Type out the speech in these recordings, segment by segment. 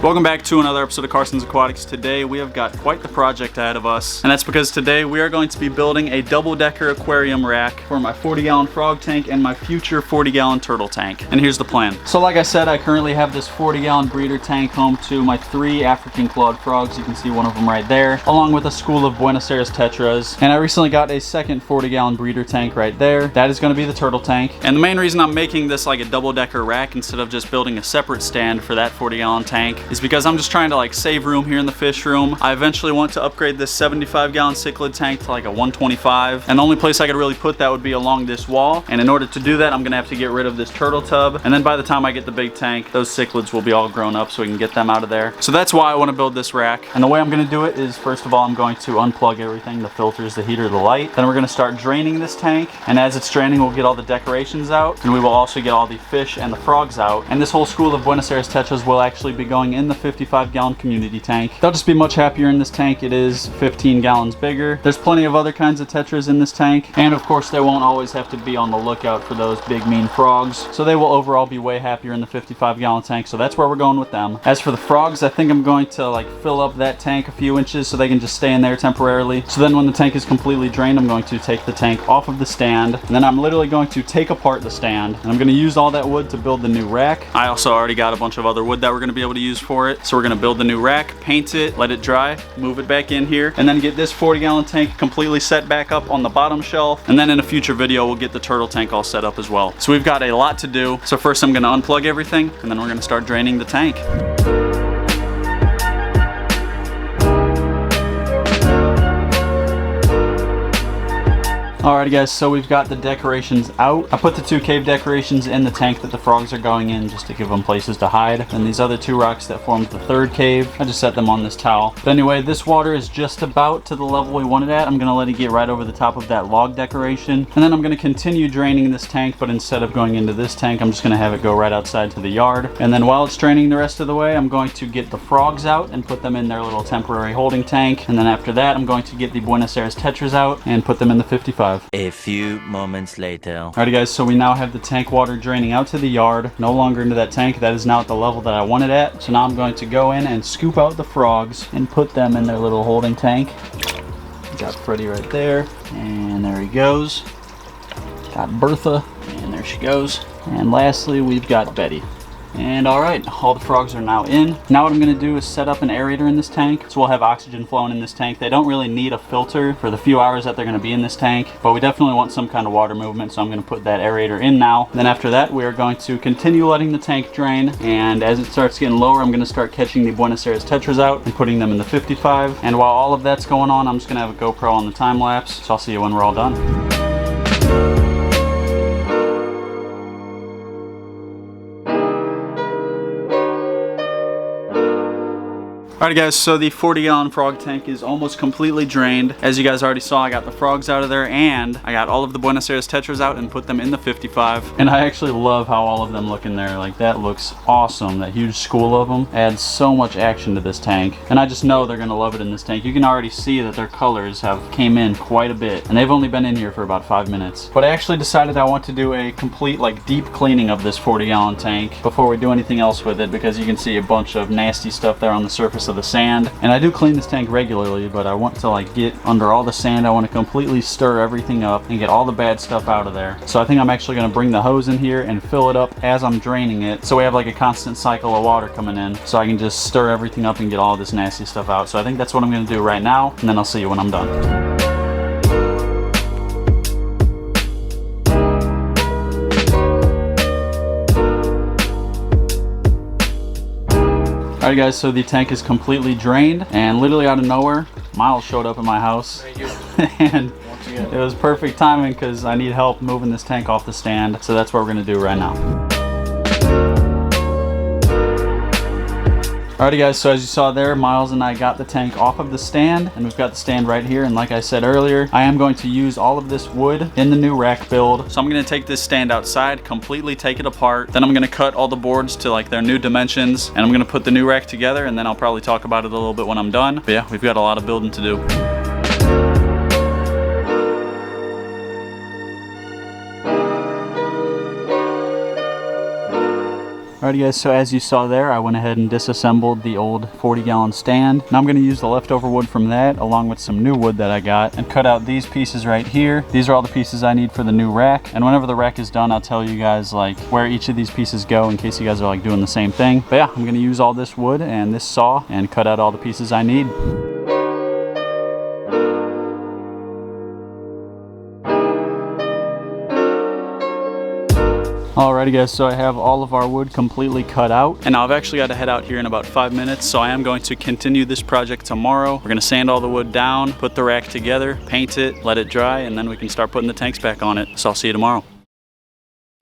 Welcome back to another episode of Carson's Aquatics. Today we have got quite the project ahead of us, and that's because today we are going to be building a double-decker aquarium rack for my 40-gallon frog tank and my future 40-gallon turtle tank. And here's the plan. So like I said, I currently have this 40-gallon breeder tank home to my 3 African clawed frogs. You can see one of them right there, along with a school of Buenos Aires tetras. And I recently got a second 40-gallon breeder tank right there. That is going to be the turtle tank. And the main reason I'm making this like a double-decker rack instead of just building a separate stand for that 40-gallon tank is because I'm just trying to like save room here in the fish room. I eventually want to upgrade this 75-gallon cichlid tank to like a 125, and the only place I could really put that would be along this wall. And in order to do that, I'm gonna have to get rid of this turtle tub, and then by the time I get the big tank, those cichlids will be all grown up so we can get them out of there. So that's why I want to build this rack. And the way I'm gonna do it is, first of all, I'm going to unplug everything, the filters, the heater, the light. Then we're gonna start draining this tank, and as it's draining, we'll get all the decorations out, and we will also get all the fish and the frogs out. And this whole school of Buenos Aires tetras will actually be going in the 55-gallon community tank. They'll just be much happier in this tank. It is 15 gallons bigger. There's plenty of other kinds of tetras in this tank, and of course they won't always have to be on the lookout for those big mean frogs, so they will overall be way happier in the 55-gallon tank. So that's where we're going with them. As for the frogs, I think I'm going to like fill up that tank a few inches so they can just stay in there temporarily. So then when the tank is completely drained, I'm going to take the tank off of the stand, and then I'm literally going to take apart the stand, and I'm going to use all that wood to build the new rack. I also already got a bunch of other wood that we're going to be able to use for it. So we're going to build the new rack, paint it, let it dry, move it back in here, and then get this 40-gallon tank completely set back up on the bottom shelf. And then in a future video, we'll get the turtle tank all set up as well. So we've got a lot to do. So first I'm going to unplug everything, and then we're going to start draining the tank. Alrighty guys, so we've got the decorations out. I put the 2 cave decorations in the tank that the frogs are going in just to give them places to hide. And these other 2 rocks that formed the 3rd cave, I just set them on this towel. But anyway, this water is just about to the level we want it at. I'm gonna let it get right over the top of that log decoration. And then I'm gonna continue draining this tank, but instead of going into this tank, I'm just gonna have it go right outside to the yard. And then while it's draining the rest of the way, I'm going to get the frogs out and put them in their little temporary holding tank. And then after that, I'm going to get the Buenos Aires tetras out and put them in the 55. A few moments later. Alrighty guys, so we now have the tank water draining out to the yard, no longer into that tank. That is now at the level that I want it at. So now I'm going to go in and scoop out the frogs and put them in their little holding tank. Got Freddie right there, and there he goes. Got Bertha, and there she goes. And lastly, we've got Betty. And alright, all the frogs are now in. Now what I'm going to do is set up an aerator in this tank, so we'll have oxygen flowing in this tank. They don't really need a filter for the few hours that they're going to be in this tank, but we definitely want some kind of water movement, so I'm going to put that aerator in now. Then after that, we are going to continue letting the tank drain, and as it starts getting lower, I'm going to start catching the Buenos Aires tetras out and putting them in the 55. And while all of that's going on, I'm just going to have a GoPro on the time lapse, so I'll see you when we're all done. Alright guys, so the 40-gallon frog tank is almost completely drained. As you guys already saw, I got the frogs out of there, and I got all of the Buenos Aires tetras out and put them in the 55. And I actually love how all of them look in there. Like, that looks awesome. That huge school of them adds so much action to this tank. And I just know they're going to love it in this tank. You can already see that their colors have came in quite a bit. And they've only been in here for about 5 minutes. But I actually decided I want to do a complete, like, deep cleaning of this 40-gallon tank before we do anything else with it, because you can see a bunch of nasty stuff there on the surface of the sand. And I do clean this tank regularly, but I want to like get under all the sand. I want to completely stir everything up and get all the bad stuff out of there. So I think I'm actually going to bring the hose in here and fill it up as I'm draining it, so we have like a constant cycle of water coming in, so I can just stir everything up and get all this nasty stuff out. So I think that's what I'm going to do right now, and then I'll see you when I'm done. Alright guys, so the tank is completely drained, and literally out of nowhere, Miles showed up at my house. And it was perfect timing because I need help moving this tank off the stand. So that's what we're going to do right now. Alrighty guys, so as you saw there, Miles and I got the tank off of the stand, and we've got the stand right here. And like I said earlier, I am going to use all of this wood in the new rack build. So I'm going to take this stand outside, completely take it apart. Then I'm going to cut all the boards to like their new dimensions, and I'm going to put the new rack together, and then I'll probably talk about it a little bit when I'm done. But yeah, we've got a lot of building to do. Alrighty guys, so as you saw there, I went ahead and disassembled the old 40-gallon stand. Now I'm going to use the leftover wood from that along with some new wood that I got and cut out these pieces right here. These are all the pieces I need for the new rack. And whenever the rack is done, I'll tell you guys like where each of these pieces go in case you guys are like doing the same thing. But yeah, I'm going to use all this wood and this saw and cut out all the pieces I need. Alrighty guys, so I have all of our wood completely cut out and now I've actually got to head out here in about 5 minutes, so I am going to continue this project tomorrow. We're going to sand all the wood down, put the rack together, paint it, let it dry, and then we can start putting the tanks back on it. So I'll see you tomorrow.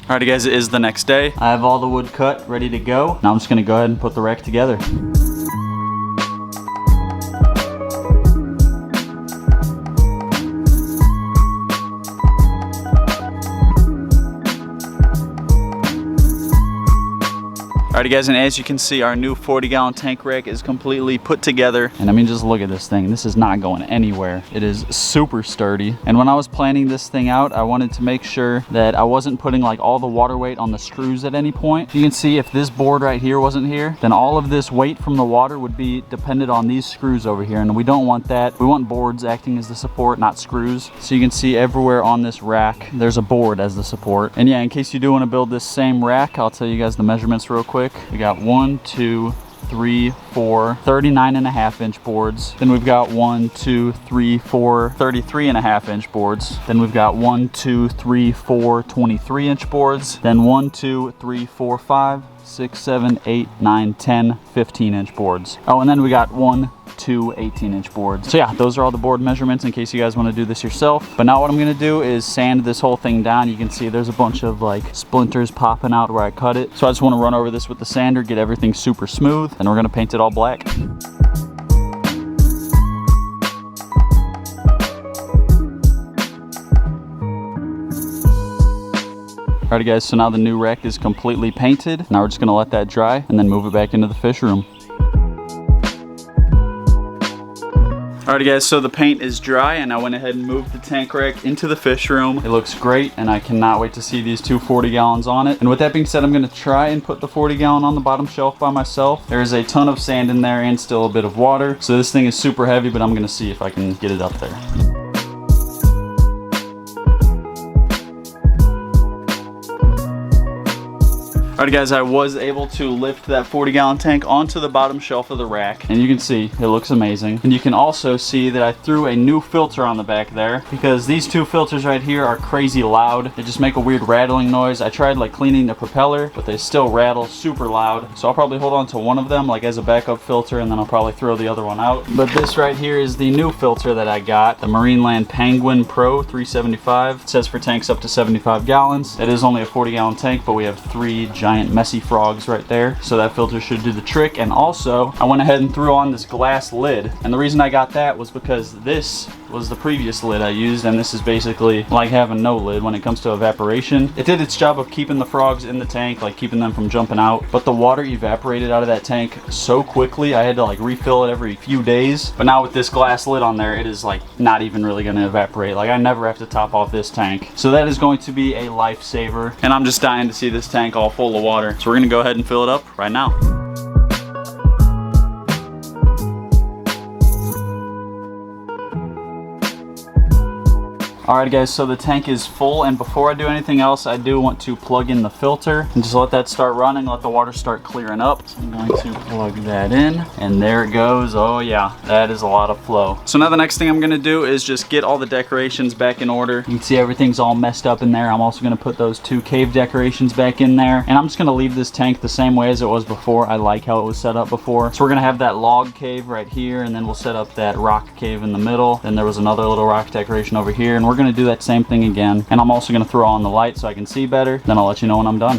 Alrighty guys, it is the next day. I have all the wood cut, ready to go. Now I'm just going to go ahead and put the rack together. Alrighty guys, and as you can see, our new 40-gallon tank rack is completely put together. And I mean, just look at this thing. This is not going anywhere. It is super sturdy. And when I was planning this thing out, I wanted to make sure that I wasn't putting like all the water weight on the screws at any point. You can see if this board right here wasn't here, then all of this weight from the water would be dependent on these screws over here. And we don't want that. We want boards acting as the support, not screws. So you can see everywhere on this rack, there's a board as the support. And yeah, in case you do want to build this same rack, I'll tell you guys the measurements real quick. We got 1, 2, 3, 4, 39.5-inch boards. Then we've got 1, 2, 3, 4, 33.5-inch boards. Then we've got 1, 2, 3, 4, 23-inch boards. Then 1, 2, 3, 4, 5, 6, 7, 8, 9, 10, 15-inch boards. Oh, and then we got 1, 2 18-inch boards. So yeah, those are all the board measurements in case you guys want to do this yourself. But now what I'm going to do is sand this whole thing down. You can see there's a bunch of like splinters popping out where I cut it. So I just want to run over this with the sander, get everything super smooth, and we're going to paint it all black. Alrighty guys, so now the new rack is completely painted. Now we're just going to let that dry and then move it back into the fish room. Alrighty guys, so the paint is dry and I went ahead and moved the tank rack into the fish room. It looks great and I cannot wait to see these two 40-gallons on it. And with that being said, I'm going to try and put the 40-gallon on the bottom shelf by myself. There is a ton of sand in there and still a bit of water. So this thing is super heavy, but I'm going to see if I can get it up there. Alright guys, I was able to lift that 40-gallon tank onto the bottom shelf of the rack, and you can see it looks amazing. And you can also see that I threw a new filter on the back there because these two filters right here are crazy loud. They just make a weird rattling noise. I tried like cleaning the propeller, but they still rattle super loud. So I'll probably hold on to one of them like as a backup filter, and then I'll probably throw the other one out. But this right here is the new filter that I got, the Marineland Penguin Pro 375. It says for tanks up to 75 gallons. It is only a 40-gallon tank, but we have 3 giant messy frogs right there, so that filter should do the trick. And also I went ahead and threw on this glass lid, and the reason I got that was because this was the previous lid I used, and this is basically like having no lid when it comes to evaporation. It did its job of keeping the frogs in the tank, like keeping them from jumping out, but the water evaporated out of that tank so quickly I had to like refill it every few days. But now with this glass lid on there, it is like not even really going to evaporate. Like I never have to top off this tank, so that is going to be a lifesaver. And I'm just dying to see this tank all full of water, so we're gonna go ahead and fill it up right now. Alright guys, so the tank is full, and before I do anything else, I do want to plug in the filter and just let that start running, let the water start clearing up. So I'm going to plug that in, and there it goes. Oh yeah, that is a lot of flow. So now the next thing I'm going to do is just get all the decorations back in order. You can see everything's all messed up in there. I'm also going to put those 2 cave decorations back in there, and I'm just going to leave this tank the same way as it was before. I like how it was set up before. So we're going to have that log cave right here, and then we'll set up that rock cave in the middle. Then there was another little rock decoration over here, and we're going to do that same thing again. And I'm also going to throw on the light so I can see better. Then I'll let you know when I'm done.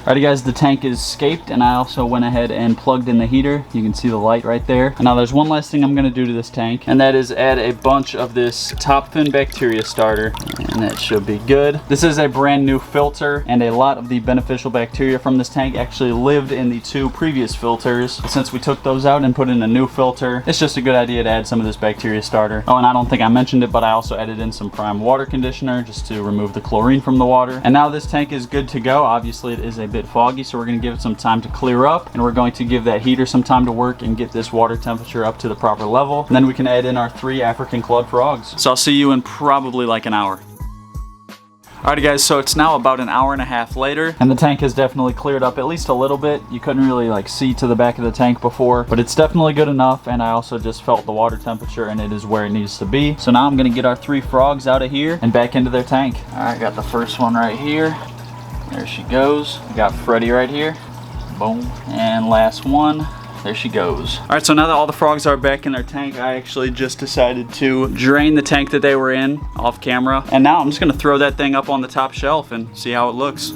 Alrighty guys, the tank is scaped, and I also went ahead and plugged in the heater. You can see the light right there. And now there's one last thing I'm going to do to this tank, and that is add a bunch of this top fin bacteria starter. And and that should be good. This is a brand new filter, and a lot of the beneficial bacteria from this tank actually lived in the 2 previous filters. But since we took those out and put in a new filter, it's just a good idea to add some of this bacteria starter. Oh, and I don't think I mentioned it, but I also added in some prime water conditioner just to remove the chlorine from the water. And now this tank is good to go. Obviously it is a bit foggy, so we're going to give it some time to clear up, and we're going to give that heater some time to work and get this water temperature up to the proper level. And then we can add in our 3 African clawed frogs. So I'll see you in probably like an hour. Alrighty guys, so it's now about an hour and a half later, and the tank has definitely cleared up at least a little bit. You couldn't really like see to the back of the tank before, but it's definitely good enough, and I also just felt the water temperature and it is where it needs to be. So now I'm gonna get our 3 frogs out of here and back into their tank. Alright, got the first one right here. There she goes. We got Freddy right here. Boom. And last one. There she goes. All right, so now that all the frogs are back in their tank, I actually just decided to drain the tank that they were in off camera. And now I'm just gonna throw that thing up on the top shelf and see how it looks.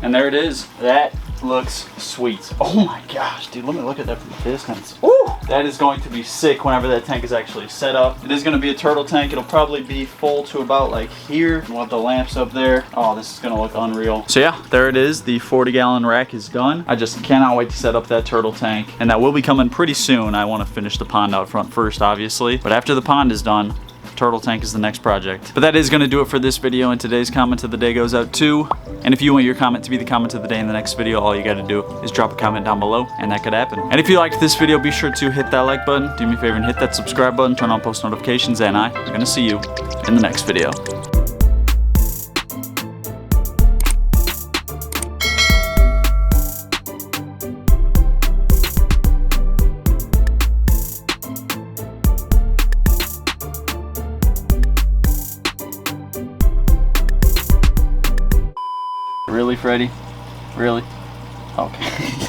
And there it is. That looks sweet. Oh my gosh, dude, let me look at that from a distance. Woo! That is going to be sick whenever that tank is actually set up. It is going to be a turtle tank. It'll probably be full to about like here. We'll have the lamps up there. Oh, this is going to look unreal. So yeah, there it is. The 40-gallon rack is done. I just cannot wait to set up that turtle tank, and that will be coming pretty soon. I want to finish the pond out front first, obviously, but after the pond is done, turtle tank is the next project. But that is going to do it for this video, and today's comment of the day goes out to, and if you want your comment to be the comment of the day in the next video, all you got to do is drop a comment down below, and that could happen. And if you liked this video, be sure to hit that like button, do me a favor and hit that subscribe button, turn on post notifications, and I'm going to see you in the next video. Really, Freddy? Really? Okay.